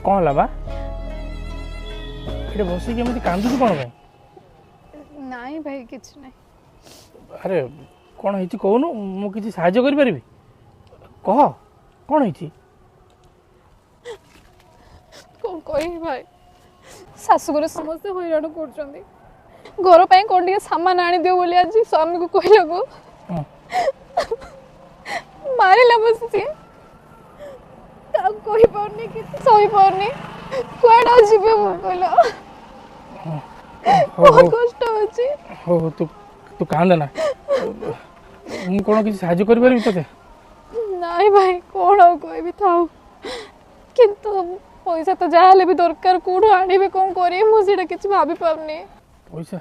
कौन ला बा ये बस केमी कांदुच कौन भाई नहीं भाई किछ नहीं। अरे कौन है कहूनु मु किसी साहाय्य कर पारि कह कौन है कौन कही भाई शाशुगर समस्ते हईराण कर घर पर कौन टे सामान आनी दियो बोली आज स्वामी को कहला को मारिला बस सी कही पारनी कि सही पारनी कुआडा जीवे मो कहला बहुत कष्ट होची। हो तू तू कांद ना मु कौन किसी साहाय्य कर पारि तते नहीं भाई कौन आ कहबी थाउ किंतु पैसा तो जहाँ भी दरकार कौन आने कौन करें मुझे किसी भाभी पारनी पैसा